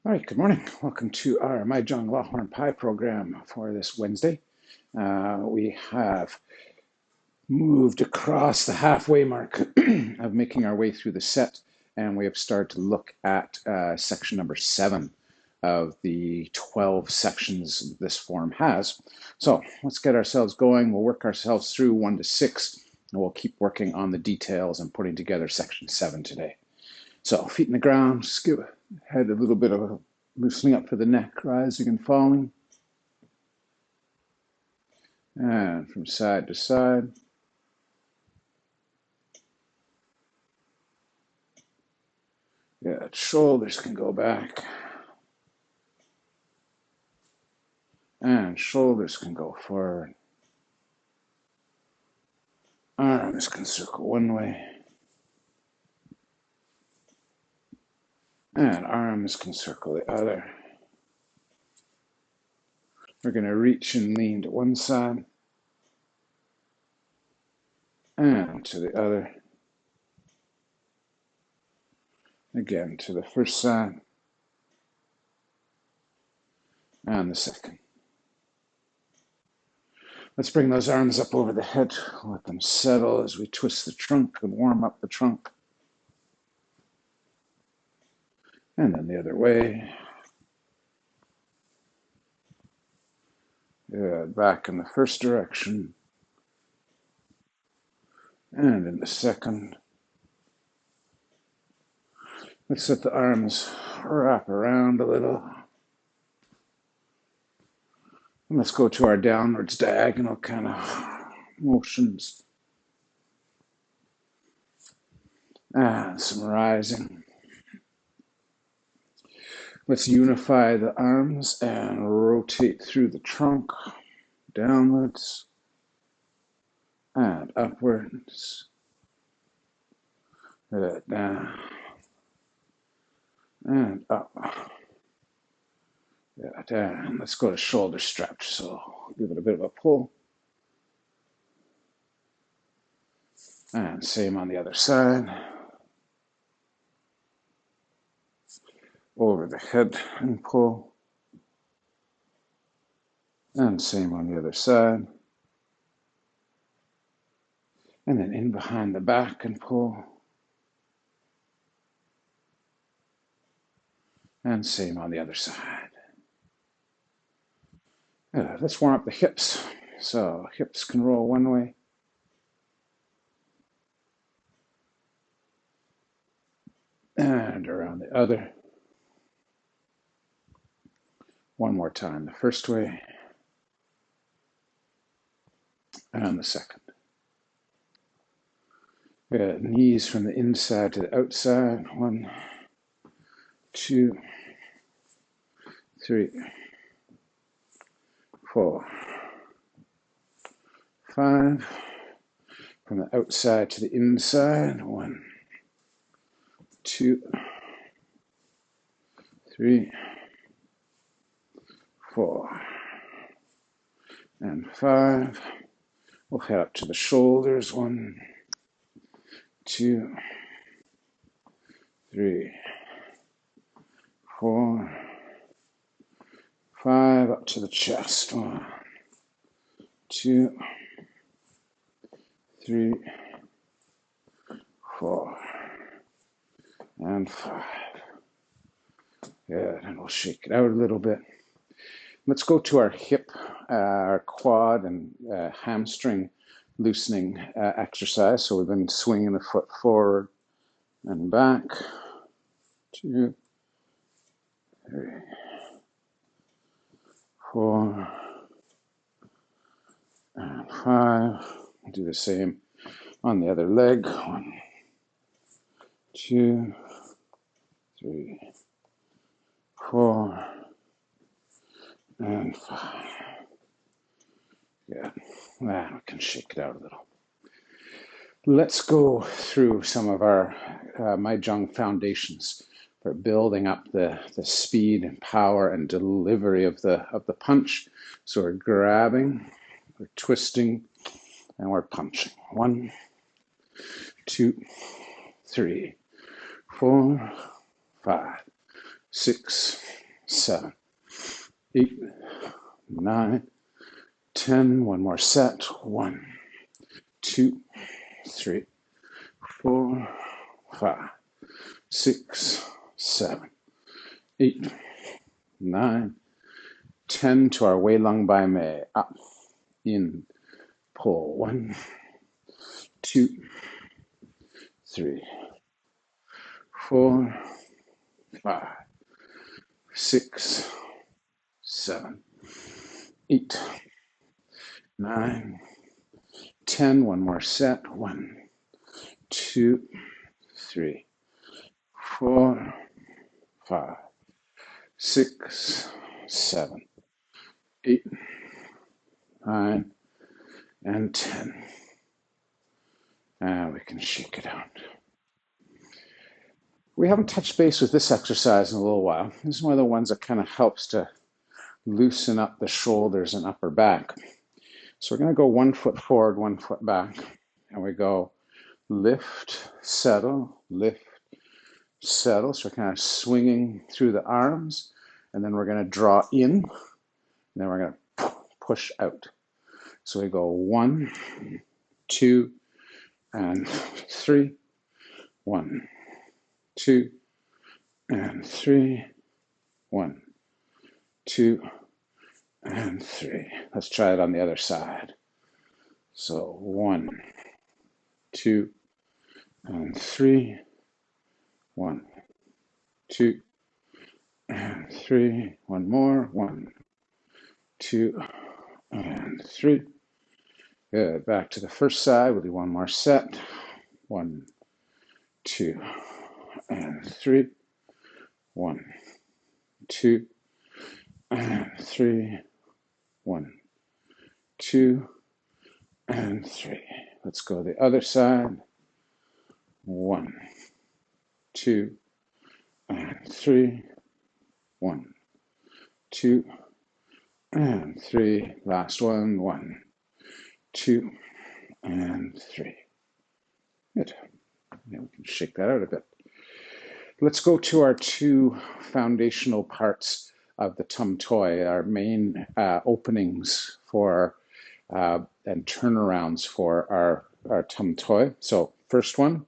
All right, good morning. Welcome to our My Jong Law Horn Pai program for this Wednesday. We have moved across the halfway mark of making our way through the set, and we have started to look at section number 7 of the 12 sections this form has. So let's get ourselves going. We'll work ourselves through 1 to 6, and we'll keep working on the details and putting together section 7 today. So feet in the ground, just give head a little bit of a loosening up for the neck, rising and falling. And from side to side. Yeah, shoulders can go back. And shoulders can go forward. Arms can circle one way. And arms can circle the other. We're going to reach and lean to one side and to the other. Again to the first side and the second. Let's bring those arms up over the head. Let them settle as we twist the trunk and warm up the trunk. And then the other way. Back in the first direction. And in the second. Let's let the arms wrap around a little. And let's go to our downwards diagonal kind of motions. And some rising. Let's unify the arms and rotate through the trunk, downwards and upwards. Down and up. Down. Let's go to shoulder stretch. So give it a bit of a pull. And same on the other side. Over the head and pull. And same on the other side. And then in behind the back and pull. And same on the other side. Let's warm up the hips. So hips can roll one way. And around the other. One more time, the first way. And the second. Knees from the inside to the outside. 1, 2, 3, 4, 5. From the outside to the inside. 1, 2, 3, 4, and 5. We'll head up to the shoulders. 1, 2, 3, 4, 5. Up to the chest. 1, 2, 3, 4, and 5. Good, and we'll shake it out a little bit. Let's go to our hip, our quad and hamstring loosening exercise. So we've been swinging the foot forward and back. 2, 3, 4, and 5. We'll do the same on the other leg. 1, 2, 3, 4, and 5. Good. Now we can shake it out a little. Let's go through some of our Mahjong foundations for building up the speed and power and delivery of the punch. So we're grabbing, we're twisting, and we're punching. 1, 2, 3, 4, 5, 6, 7, 8, 9, 10. One more set. 1, 2, 3, 4, 5, 6, 7, 8, 9, 10 to our Wei Lung Bai Mei. Up, in, pull. 1, 2, 3, 4, 5, 6, 7, 8, 9, 10. One more set. 1, 2, 3, 4, 5, 6, 7, 8, 9, and 10. And we can shake it out. We haven't touched base with this exercise in a little while. This is one of the ones that kind of helps to loosen up the shoulders and upper back. So we're going to go 1 foot forward, 1 foot back. And we go lift, settle, lift, settle. So we're kind of swinging through the arms. And then we're going to draw in. And then we're going to push out. So we go 1, 2, and 3. 1, 2, and 3. 1, 2, and 3. Let's try it on the other side. So 1, 2, and 3. 1, 2, and 3. One more. 1, 2, and 3. Good. Back to the first side. We'll do one more set. 1, 2, and 3. 1, 2, and 3. 1, 2, and 3. Let's go the other side. 1, 2, and 3. 1, 2, and 3. Last one. 1, 2, and 3. Good. Now we can shake that out a bit. Let's go to our 2 foundational parts of the Tam Tuey, our main openings for and turnarounds for our Tam Tuey. So first one,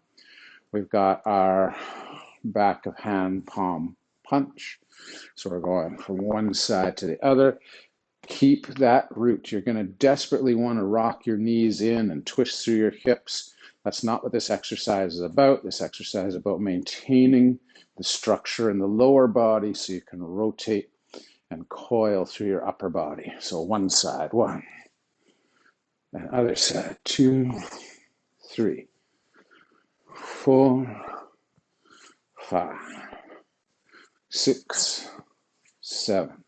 we've got our back of hand palm punch. So we're going from one side to the other. Keep that root. You're going to desperately want to rock your knees in and twist through your hips. That's not what this exercise is about. This exercise is about maintaining the structure in the lower body so you can rotate and coil through your upper body. So one side, 1. And other side, 2, 3, 4, 5, 6, 7,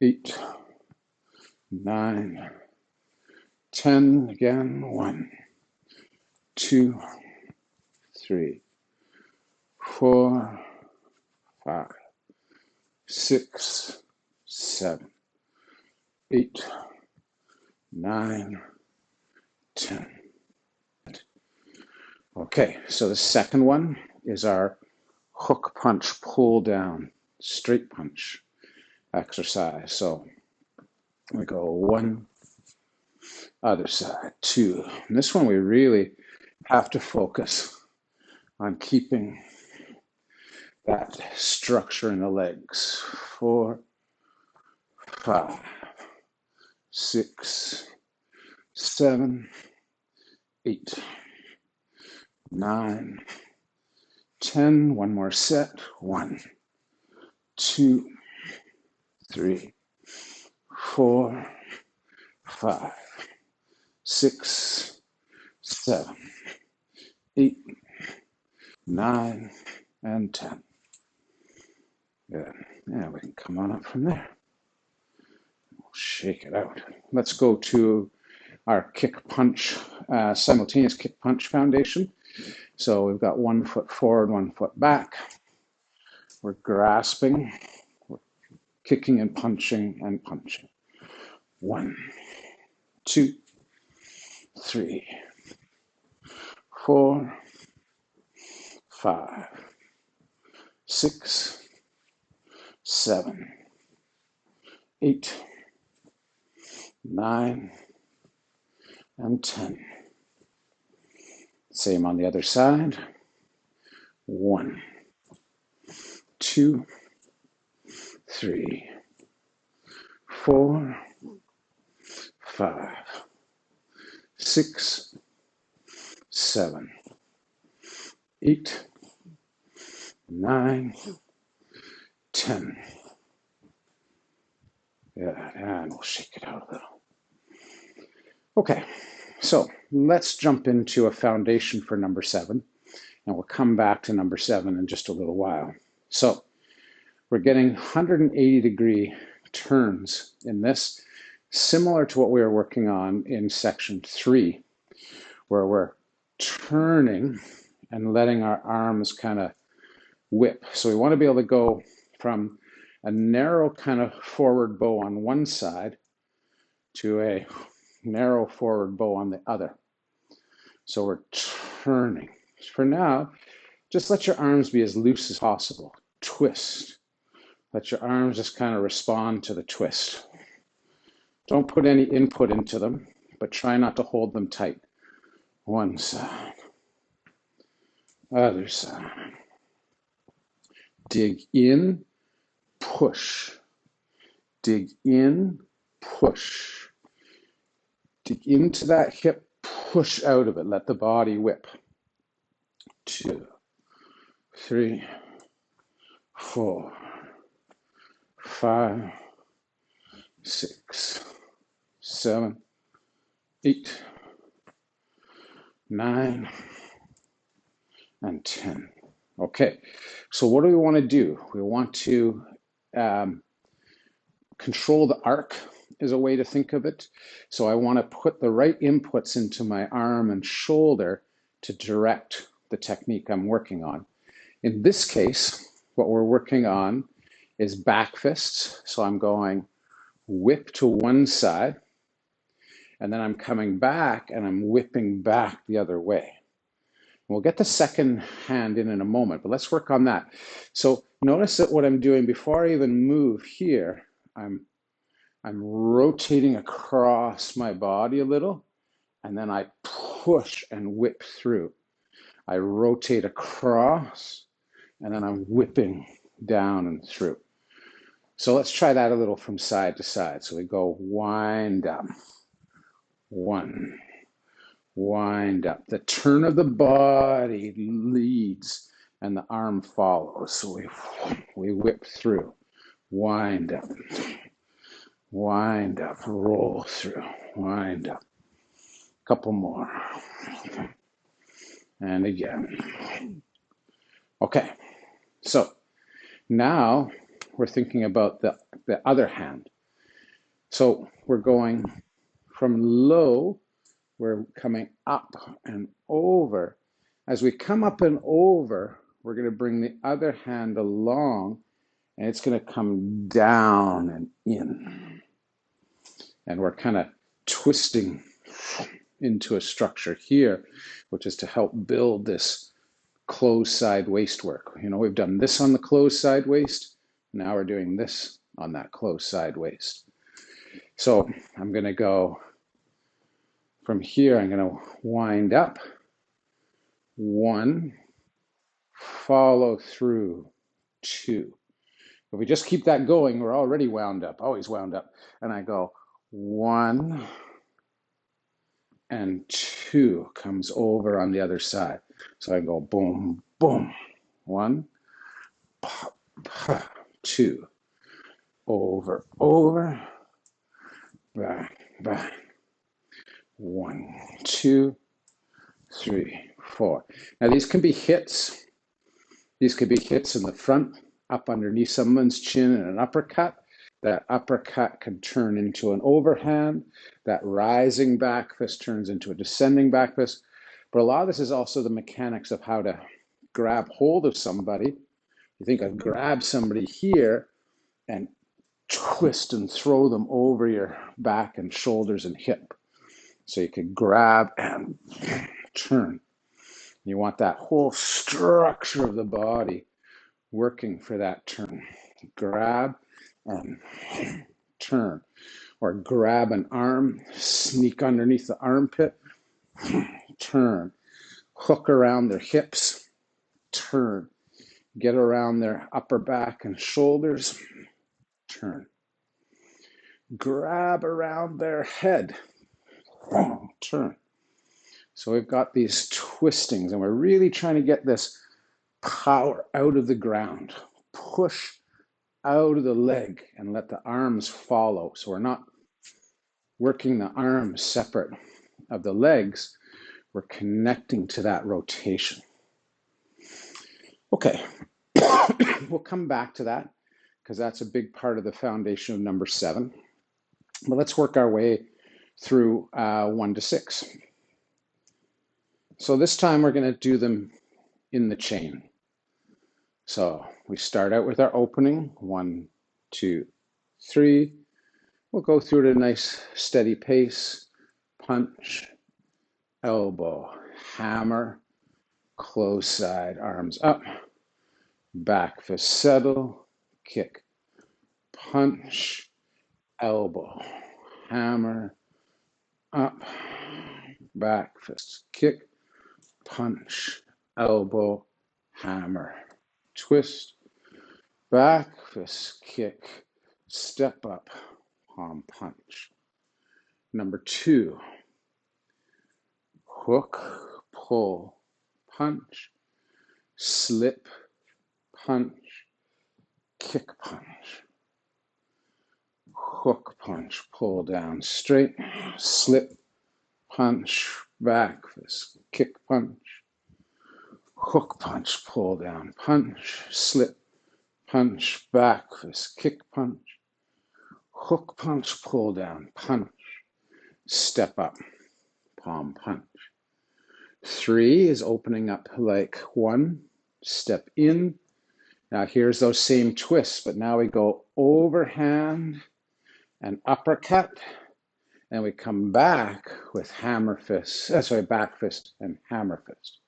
8, 9, 10. Again, 1, 2, 3, 4, 5, 6, 7, 8, 9, 10. Okay, so the second one is our hook punch, pull down, straight punch exercise. So we go 1, other side, 2. And this one we really have to focus on keeping that structure in the legs. 4, 5, 6, 7, 8, 9, 10. One more set. 1, 2, 3, 4, 5, 6, 7, 8, 9, and 10. Good. Yeah, we can come on up from there. We'll shake it out. Let's go to our kick punch, simultaneous kick punch foundation. So we've got 1 foot forward, 1 foot back. We're grasping, we're kicking and punching and punching. 1, 2, 3, 4, 5, 6, 7, 8, 9, and 10. Same on the other side. 1, 2, 3, 4, 5, 6, 7, 8, 9, 10. Yeah, and we'll shake it out a little. Okay, so let's jump into a foundation for number 7, and we'll come back to number 7 in just a little while. So we're getting 180-degree turns in this, similar to what we were working on in section 3, where we're turning and letting our arms kind of whip. So we want to be able to go from a narrow kind of forward bow on one side to a narrow forward bow on the other. So we're turning. For now, just let your arms be as loose as possible. Twist. Let your arms just kind of respond to the twist. Don't put any input into them, but try not to hold them tight. One side, other side. Dig in, push. Dig in, push. Dig into that hip, push out of it. Let the body whip. 2, 3, 4, 5, 6, 7, 8, 9, and 10. Okay, so what do we want to do? We want to control the arc is a way to think of it. So I want to put the right inputs into my arm and shoulder to direct the technique I'm working on. In this case, what we're working on is back fists. So I'm going whip to one side, and then I'm coming back and I'm whipping back the other way. We'll get the second hand in a moment, but let's work on that. So notice that what I'm doing before I even move here, I'm rotating across my body a little, and then I push and whip through. I rotate across, and then I'm whipping down and through. So let's try that a little from side to side. So we go wind up, 1, wind up. The turn of the body leads and the arm follows. So we whip through, wind up, roll through, wind up. Couple more. And again. Okay, so now we're thinking about the other hand. So we're going from low, we're coming up and over. As we come up and over, we're going to bring the other hand along, and it's going to come down and in. And we're kind of twisting into a structure here, which is to help build this closed side waist work. You know, we've done this on the closed side waist. Now we're doing this on that closed side waist. So I'm going to go from here. I'm going to wind up, 1, follow through, 2. If we just keep that going, we're already wound up, always wound up. And I go 1 and 2 comes over on the other side. So I go boom, boom, 1, pop, pop, 2, over, over, back, back, 1, 2, 3, 4. Now these can be hits. These could be hits in the front, up underneath someone's chin and an uppercut. That uppercut can turn into an overhand. That rising back fist turns into a descending back fist. But a lot of this is also the mechanics of how to grab hold of somebody. You think of grab somebody here and twist and throw them over your back and shoulders and hip. So you can grab and turn. You want that whole structure of the body working for that turn. grab and turn. Or grab an arm, sneak underneath the armpit, turn. Hook around their hips, turn. Get around their upper back and shoulders, turn. Grab around their head, turn. So we've got these twistings, and we're really trying to get this power out of the ground. Push out of the leg and let the arms follow. So we're not working the arms separate of the legs. We're connecting to that rotation. Okay, we'll come back to that because that's a big part of the foundation of number 7. But let's work our way through 1 to 6. So this time we're going to do them in the chain. So we start out with our opening, 1, 2, 3. We'll go through at a nice steady pace. Punch, elbow, hammer, close side, arms up, back fist settle, kick, punch, elbow, hammer, up, back fist, kick, punch, elbow, hammer, twist, back fist, kick, step up, palm punch. Number 2, hook, pull, punch, slip, punch, kick punch, hook punch, pull down straight, slip, punch, back fist, kick punch, hook punch, pull down, punch, slip, punch, back fist, kick punch, hook punch, pull down, punch, step up, palm punch. 3 is opening up like 1, step in. Now here's those same twists, but now we go overhand and uppercut, and we come back with hammer fist, back fist and hammer fist.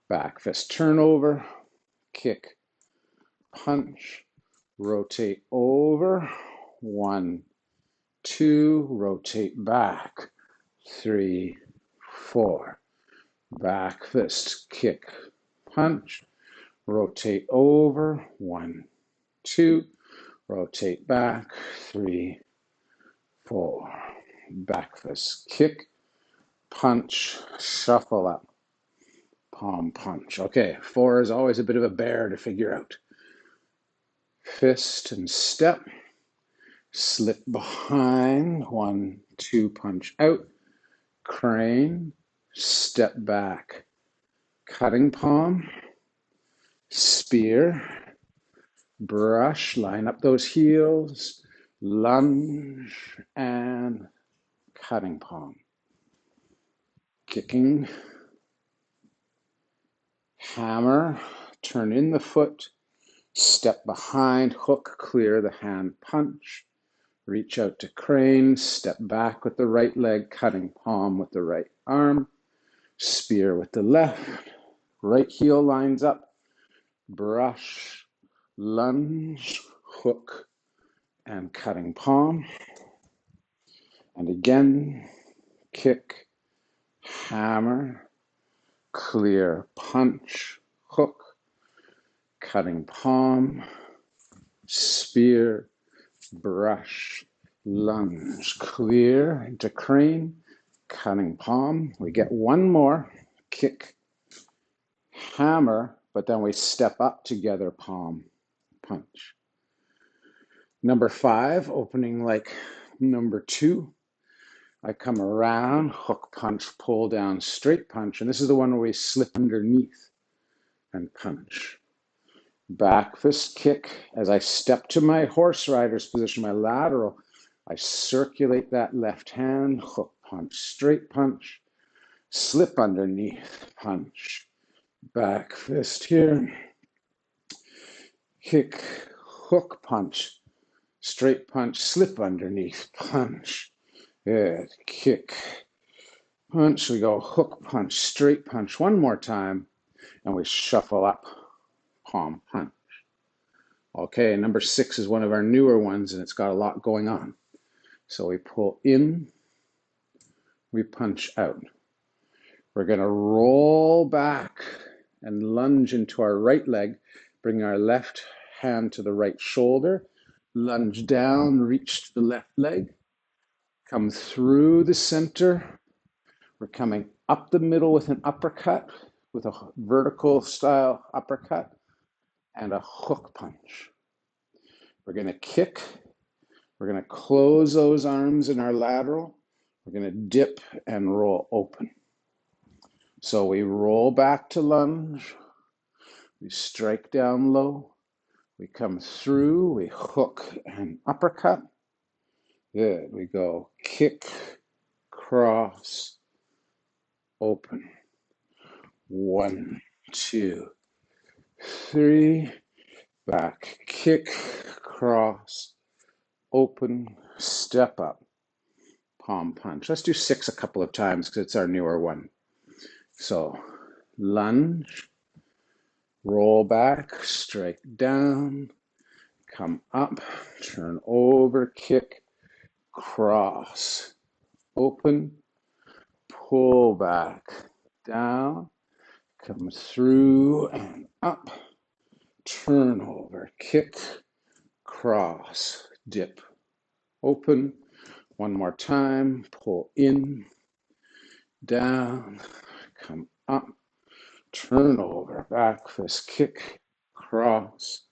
Back fist turnover, kick, punch, rotate over, 1, 2, rotate back, 3, 4. Back fist, kick, punch, rotate over, 1, 2, rotate back, 3, 4. Back fist, kick, punch, shuffle up, palm punch. Okay, 4 is always a bit of a bear to figure out. Fist and step, slip behind, 1, 2, punch out, crane, step back, cutting palm, spear, brush, line up those heels, lunge, and cutting palm. Kicking, hammer, turn in the foot, step behind, hook, clear the hand, punch, reach out to crane, step back with the right leg, cutting palm with the right arm, spear with the left, right heel lines up, brush, lunge, hook, and cutting palm. And again, kick, hammer, clear, punch, hook, cutting palm, spear, brush, lunge, clear into crane, cutting palm. We get one more, kick, hammer, but then we step up together, palm, punch. Number 5, opening like number 2. I come around, hook punch, pull down, straight punch. And this is the one where we slip underneath and punch. Back fist kick. As I step to my horse rider's position, my lateral, I circulate that left hand, hook punch, straight punch, slip underneath, punch. Back fist here, kick, hook punch, straight punch, slip underneath, punch. Good, kick, punch, we go hook punch, straight punch, one more time, and we shuffle up, palm punch. Okay, number 6 is one of our newer ones, and it's got a lot going on. So we pull in, we punch out. We're going to roll back and lunge into our right leg, bring our left hand to the right shoulder, lunge down, reach the left leg, come through the center. We're coming up the middle with an uppercut, with a vertical style uppercut and a hook punch. We're going to kick. We're going to close those arms in our lateral. We're going to dip and roll open. So we roll back to lunge. We strike down low. We come through. We hook and uppercut. Good. We go kick, cross, open. 1, 2, 3. Back, kick, cross, open, step up, palm punch. Let's do 6 a couple of times because it's our newer one. So lunge, roll back, strike down, come up, turn over, kick, cross, open, pull back, down, come through and up, turn over, kick, cross, dip, open. One more time, pull in, down, come up, turn over, back fist, kick, cross,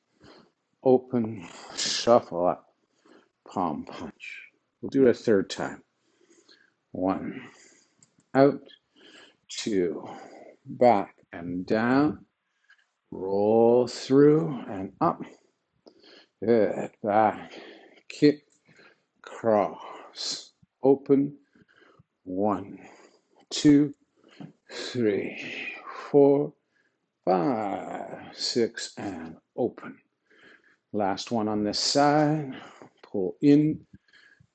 open, shuffle up, palm punch. We'll do it a third time. 1, out, 2, back and down, roll through and up, good, back, kick, cross, open, 1, 2, 3, 4, 5, 6, and open. Last one on this side. Pull in,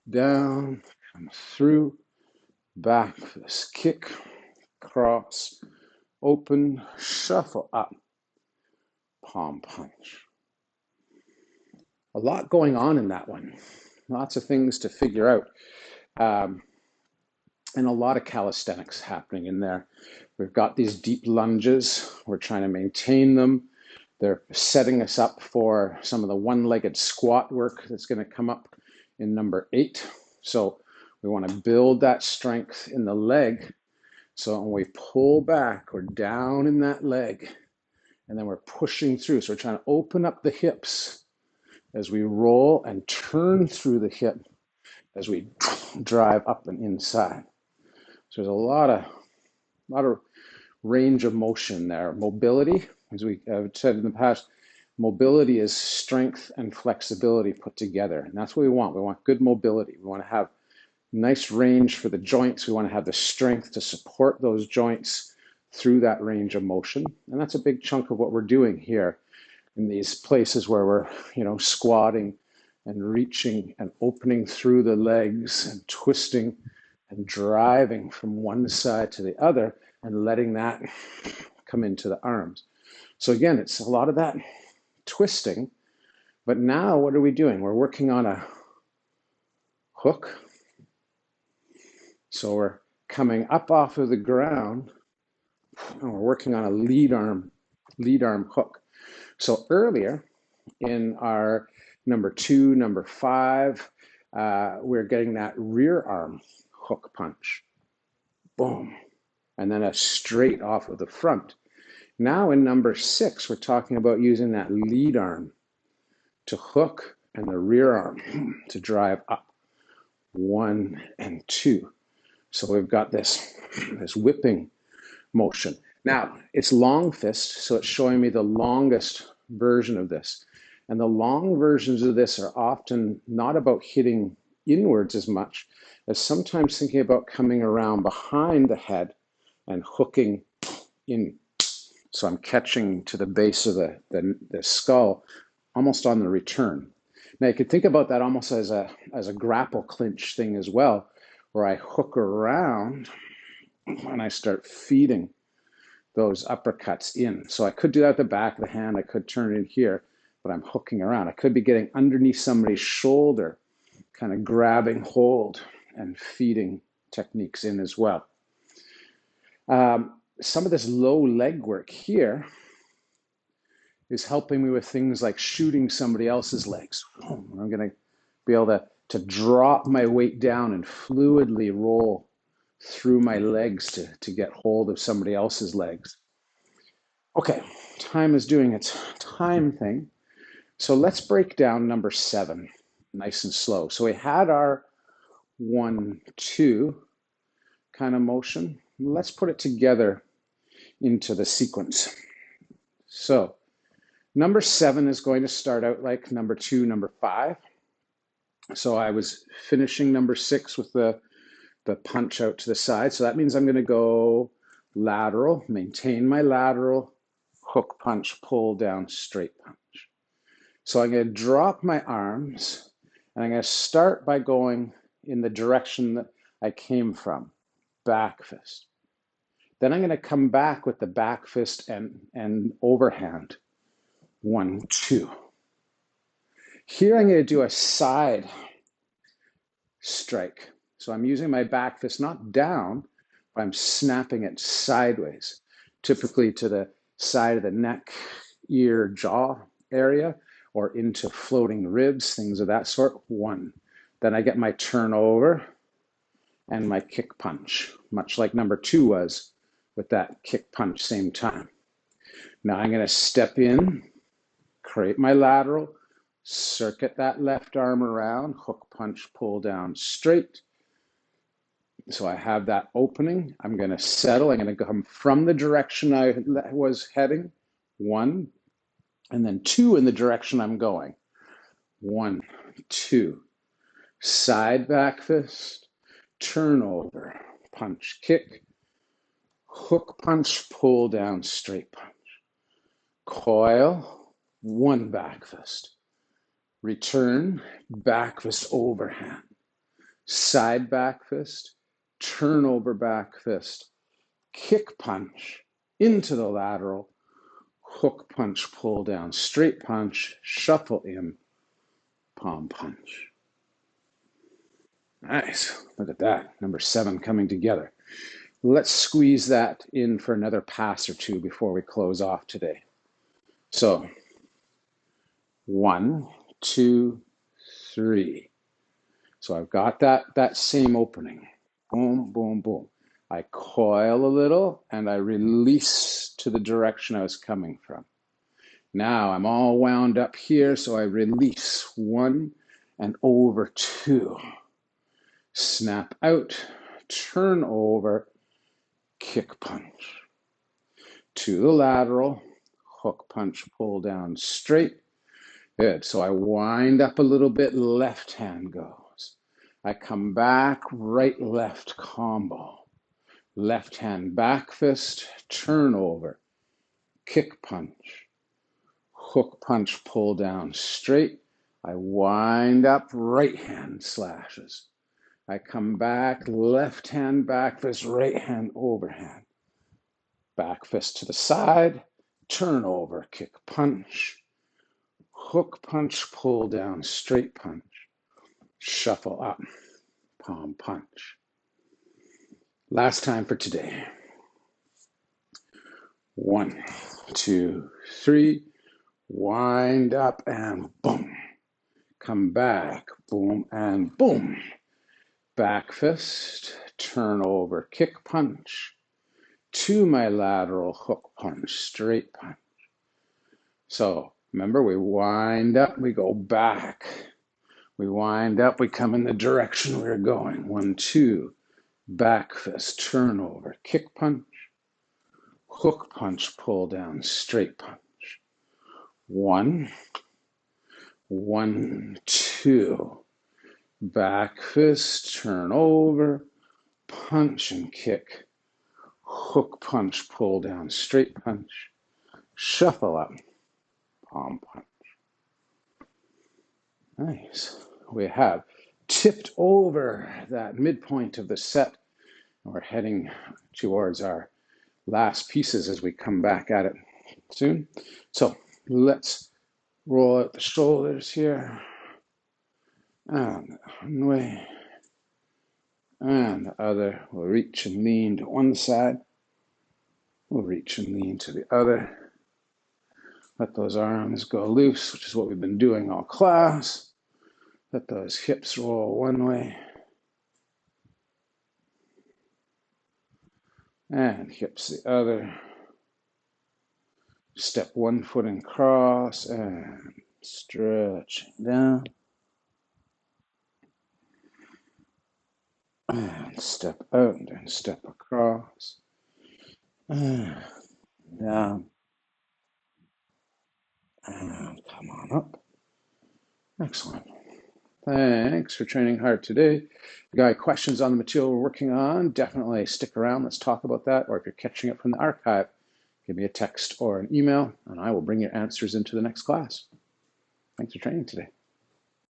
down, come through, back fist, kick, cross, open, shuffle up, palm punch. A lot going on in that one. Lots of things to figure out. And a lot of calisthenics happening in there. We've got these deep lunges. We're trying to maintain them. They're setting us up for some of the one-legged squat work that's going to come up in number 8. So we want to build that strength in the leg. So when we pull back, we're down in that leg, and then we're pushing through. So we're trying to open up the hips as we roll and turn through the hip as we drive up and inside. So there's a lot of range of motion there. Mobility, as we have said in the past, mobility is strength and flexibility put together. And that's what we want. We want good mobility. We want to have nice range for the joints. We want to have the strength to support those joints through that range of motion. And that's a big chunk of what we're doing here in these places where we're, squatting and reaching and opening through the legs and twisting and driving from one side to the other and letting that come into the arms. So again, it's a lot of that twisting, but now what are we doing? We're working on a hook. So we're coming up off of the ground and we're working on a lead arm hook. So earlier in our number 2, number 5, we're getting that rear arm hook punch. Boom. And then a straight off of the front. Now in number 6, we're talking about using that lead arm to hook and the rear arm to drive up. 1 and 2. So we've got this whipping motion. Now it's long fist, so it's showing me the longest version of this. And the long versions of this are often not about hitting inwards as much as sometimes thinking about coming around behind the head and hooking in. So I'm catching to the base of the skull almost on the return. Now you could think about that almost as a grapple clinch thing as well, where I hook around and I start feeding those uppercuts in. So I could do that at the back of the hand. I could turn it in here. but I'm hooking around. I could be getting underneath somebody's shoulder, kind of grabbing hold and feeding techniques in as well. Some of this low leg work here is helping me with things like shooting somebody else's legs. I'm going to be able to drop my weight down and fluidly roll through my legs to get hold of somebody else's legs. Okay, time is doing its time thing. So let's break down number 7, nice and slow. So we had our 1, 2 kind of motion. Let's put it together into the sequence. So number 7 is going to start out like number 2, number 5. So I was finishing number 6 with the punch out to the side. So that means I'm going to go lateral, maintain my lateral, hook punch, pull down, straight punch. So I'm going to drop my arms, and I'm going to start by going in the direction that I came from, back fist. Then I'm going to come back with the back fist and overhand, 1, 2. Here I'm going to do a side strike. So I'm using my back fist not down, but I'm snapping it sideways, typically to the side of the neck, ear, jaw area, or into floating ribs, things of that sort. 1. Then I get my turnover and my kick punch, much like number 2 was with that kick punch same time. Now I'm going to step in, create my lateral, circuit that left arm around, hook punch, pull down, straight. So I have that opening. I'm going to settle. I'm going to come from the direction I was heading, 1, and then 2 in the direction I'm going. 1, 2. Side back fist, turnover, punch, kick, hook punch, pull down, straight punch. Coil, 1 back fist. Return, back fist, overhand. Side back fist, turnover back fist, kick punch into the lateral, hook punch, pull down, straight punch, shuffle in, palm punch. Nice, look at that, number 7 coming together. Let's squeeze that in for another pass or 2 before we close off today. So 1, 2, 3. So I've got that same opening. Boom, boom, boom. I coil a little and I release to the direction I was coming from. Now I'm all wound up here, so I release 1 and over 2. Snap out, turn over, kick punch. To the lateral, hook punch, pull down, straight. Good, so I wind up a little bit, left hand goes. I come back, right, left combo. Left hand back fist, turn over, kick punch, hook punch, pull down, straight. I wind up, right hand slashes. I come back, left hand back fist, right hand overhand. Back fist to the side, turn over, kick punch, hook punch, pull down, straight punch, shuffle up, palm punch. Last time for today. 1, 2, 3, wind up and boom. Come back, boom and boom. Back fist, turn over, kick punch. To my lateral, hook punch, straight punch. So remember, we wind up, we go back. We wind up, we come in the direction we're going. 1, 2, back fist, turn over, kick punch. Hook punch, pull down, straight punch. 1, 1, 2. Back fist, turn over, punch and kick. Hook punch, pull down, straight punch. Shuffle up, palm punch. Nice. We have tipped over that midpoint of the set. We're heading towards our last pieces as we come back at it soon. So let's Roll out the shoulders here. And one way. And the other. We'll reach and lean to one side. We'll reach and lean to the other. Let those arms go loose, which is what we've been doing all class. Let those hips roll one way. And hips the other. Step one foot and cross and stretch down. And step out and step across. And down. And come on up. Excellent. Thanks for training hard today. If you got questions on the material we're working on, definitely stick around. Let's talk about that. Or if you're catching it from the archive, give me a text or an email, and I will bring your answers into the next class. Thanks for training today.